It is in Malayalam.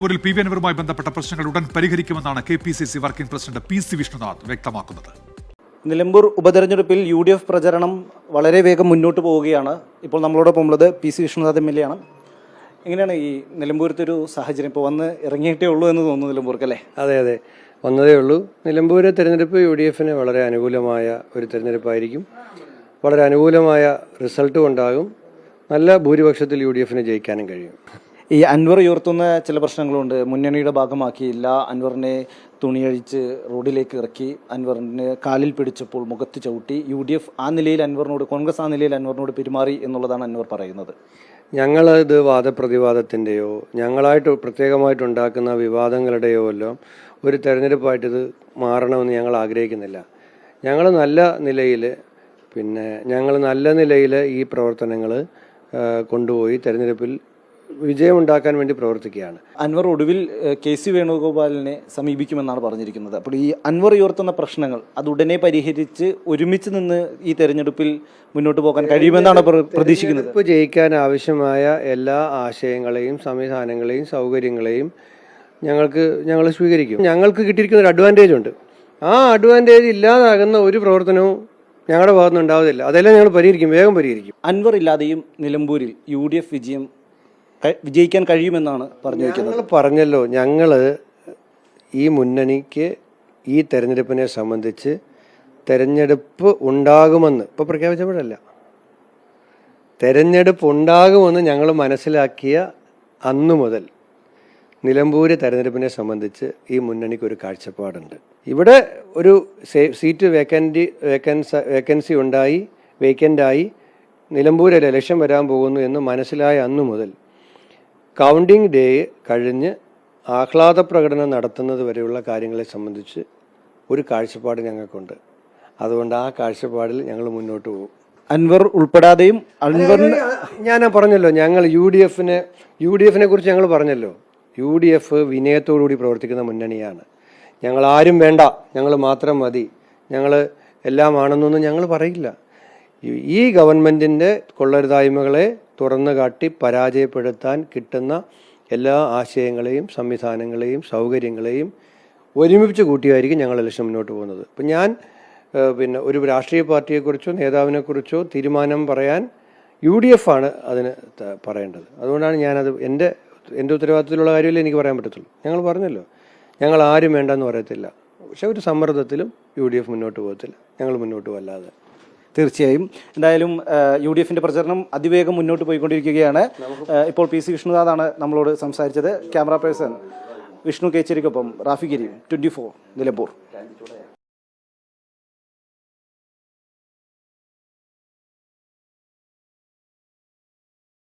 ഒരു പി വി അൻവറുമായി ബന്ധപ്പെട്ട പ്രശ്നങ്ങൾ ഉടൻ പരിഹരിക്കുമെന്നാണ് KPCC working president PC Vishnunath വ്യക്തമാക്കുന്നത്. നിലമ്പൂർ ഉപതെരഞ്ഞെടുപ്പിൽ UDF പ്രചരണം വളരെ വേഗം മുന്നോട്ട് പോവുകയാണ്. ഇപ്പോൾ നമ്മളോടൊപ്പം ഉള്ളത് PC വിഷ്ണുനാഥ് MLA ആണ്. എങ്ങനെയാണ് ഈ നിലമ്പൂരത്തെ ഒരു സാഹചര്യം? ഇപ്പോൾ വന്ന് ഇറങ്ങിയിട്ടേ ഉള്ളൂ എന്ന് തോന്നുന്നു നിലമ്പൂർക്ക്, അല്ലേ? അതെ, വന്നതേ ഉള്ളൂ. നിലമ്പൂർ തെരഞ്ഞെടുപ്പ് UDFന് വളരെ അനുകൂലമായ ഒരു തെരഞ്ഞെടുപ്പായിരിക്കും. വളരെ അനുകൂലമായ റിസൾട്ടും ഉണ്ടാകും. നല്ല ഭൂരിപക്ഷത്തിൽ UDFന് ജയിക്കാനും കഴിയും. ഈ അൻവർ ഉയർത്തുന്ന ചില പ്രശ്നങ്ങളുണ്ട്. മുന്നണിയുടെ ഭാഗമാക്കിയില്ല, അൻവറിനെ തുണിയഴിച്ച് റോഡിലേക്ക് ഇറക്കി, അൻവറിനെ കാലിൽ പിടിച്ചപ്പോൾ മുഖത്ത് ചവിട്ടി. UDF ആ നിലയിൽ അൻവറിനോട്, കോൺഗ്രസ് ആ നിലയിൽ അൻവറിനോട് പെരുമാറി എന്നുള്ളതാണ് അൻവർ പറയുന്നത്. ഞങ്ങളിത് വാദപ്രതിവാദത്തിൻ്റെയോ ഞങ്ങളായിട്ട് പ്രത്യേകമായിട്ടുണ്ടാക്കുന്ന വിവാദങ്ങളുടെയോ എല്ലാം ഒരു തെരഞ്ഞെടുപ്പായിട്ടിത് മാറണമെന്ന് ഞങ്ങൾ ആഗ്രഹിക്കുന്നില്ല. ഞങ്ങൾ നല്ല നിലയിൽ ഈ പ്രവർത്തനങ്ങൾ കൊണ്ടുപോയി തെരഞ്ഞെടുപ്പിൽ വിജയമുണ്ടാക്കാൻ വേണ്ടി പ്രവർത്തിക്കുകയാണ്. അൻവർ ഒടുവിൽ KC വേണുഗോപാലിനെ സമീപിക്കുമെന്നാണ് പറഞ്ഞിരിക്കുന്നത്. അപ്പോൾ ഈ അൻവർ ഉയർത്തുന്ന പ്രശ്നങ്ങൾ അത് ഉടനെ പരിഹരിച്ച് ഒരുമിച്ച് നിന്ന് ഈ തെരഞ്ഞെടുപ്പിൽ മുന്നോട്ട് പോകാൻ കഴിയുമെന്നാണ് പ്രതീക്ഷിക്കുന്നത്. ഇപ്പോൾ ജയിക്കാൻ ആവശ്യമായ എല്ലാ ആശയങ്ങളെയും സംവിധാനങ്ങളെയും സൗകര്യങ്ങളെയും ഞങ്ങൾ സ്വീകരിക്കും. ഞങ്ങൾക്ക് കിട്ടിയിരിക്കുന്ന ഒരു അഡ്വാൻറ്റേജ് ഉണ്ട്. ആ അഡ്വാൻറ്റേജ് ഇല്ലാതാകുന്ന ഒരു പ്രവർത്തനവും ഞങ്ങളുടെ ഭാഗത്തുനിന്ന് ഉണ്ടാവതില്ല. അതെല്ലാം ഞങ്ങൾ വേഗം പരിഹരിക്കും. അൻവർ ഇല്ലാതെയും നിലമ്പൂരിൽ UDF വിജയിക്കാൻ കഴിയുമെന്നാണ് പറഞ്ഞല്ലോ. ഞങ്ങൾ ഈ മുന്നണിക്ക് ഈ തെരഞ്ഞെടുപ്പിനെ സംബന്ധിച്ച് തെരഞ്ഞെടുപ്പ് ഉണ്ടാകുമെന്ന് ഇപ്പോൾ പ്രഖ്യാപിച്ചപ്പോഴല്ല, തെരഞ്ഞെടുപ്പ് ഉണ്ടാകുമെന്ന് ഞങ്ങൾ മനസ്സിലാക്കിയ അന്നു മുതൽ നിലമ്പൂർ തെരഞ്ഞെടുപ്പിനെ സംബന്ധിച്ച് ഈ മുന്നണിക്ക് ഒരു കാഴ്ചപ്പാടുണ്ട്. ഇവിടെ ഒരു സീറ്റ് വേക്കൻസി ഉണ്ടായി, വേക്കൻ്റായി നിലമ്പൂരിൽ ഇലക്ഷൻ വരാൻ പോകുന്നു എന്ന് മനസ്സിലായ അന്നു മുതൽ കൗണ്ടിംഗ് ഡേ കഴിഞ്ഞ് ആഹ്ലാദ പ്രകടനം നടത്തുന്നത് വരെയുള്ള കാര്യങ്ങളെ സംബന്ധിച്ച് ഒരു കാഴ്ചപ്പാട് ഞങ്ങൾക്കുണ്ട്. അതുകൊണ്ട് ആ കാഴ്ചപ്പാടിൽ ഞങ്ങൾ മുന്നോട്ട് പോകും. അൻവർ ഉൾപ്പെടാതെയും ഞാൻ പറഞ്ഞല്ലോ, ഞങ്ങൾ UDFനെ കുറിച്ച് ഞങ്ങൾ പറഞ്ഞല്ലോ. UDF വിനയത്തോടുകൂടി പ്രവർത്തിക്കുന്ന മുന്നണിയാണ്. ഞങ്ങൾ ആരും വേണ്ട, ഞങ്ങൾ മാത്രം മതി, ഞങ്ങൾ എല്ലാം ആണെന്നൊന്നും ഞങ്ങൾ പറയില്ല. ഈ ഗവൺമെൻറ്റിൻ്റെ കൊള്ളരുതായ്മകളെ തുറന്നു കാട്ടി പരാജയപ്പെടുത്താൻ കിട്ടുന്ന എല്ലാ ആശയങ്ങളെയും സംവിധാനങ്ങളെയും സൗകര്യങ്ങളെയും ഒരുമിച്ച് കൂട്ടിയായിരിക്കും ഞങ്ങൾ ഇലക്ഷൻ മുന്നോട്ട് പോകുന്നത്. അപ്പം ഞാൻ ഒരു രാഷ്ട്രീയ പാർട്ടിയെക്കുറിച്ചോ നേതാവിനെക്കുറിച്ചോ തീരുമാനം പറയാൻ UDF ആണ് അതിന് പറയേണ്ടത്. അതുകൊണ്ടാണ് ഞാനത് എൻ്റെ ഉത്തരവാദിത്തത്തിലുള്ള കാര്യമല്ലേ എനിക്ക് പറയാൻ പറ്റത്തുള്ളൂ. ഞങ്ങൾ പറഞ്ഞല്ലോ, ഞങ്ങൾ ആരും വേണ്ടെന്ന് പറയത്തില്ല. പക്ഷെ ഒരു സമ്മർദ്ദത്തിലും UDF മുന്നോട്ട് പോകത്തില്ല, ഞങ്ങൾ മുന്നോട്ട് പോകല്ലാതെ. തീർച്ചയായും. എന്തായാലും UDFന്റെ പ്രചരണം അതിവേഗം മുന്നോട്ട് പോയിക്കൊണ്ടിരിക്കുകയാണ്. ഇപ്പോൾ PC വിഷ്ണുനാഥാണ് നമ്മളോട് സംസാരിച്ചത്. ക്യാമറ പേഴ്സൺ വിഷ്ണു കേച്ചേരിക്കൊപ്പം റാഫി ഗിരി, 24 നിലമ്പൂർ.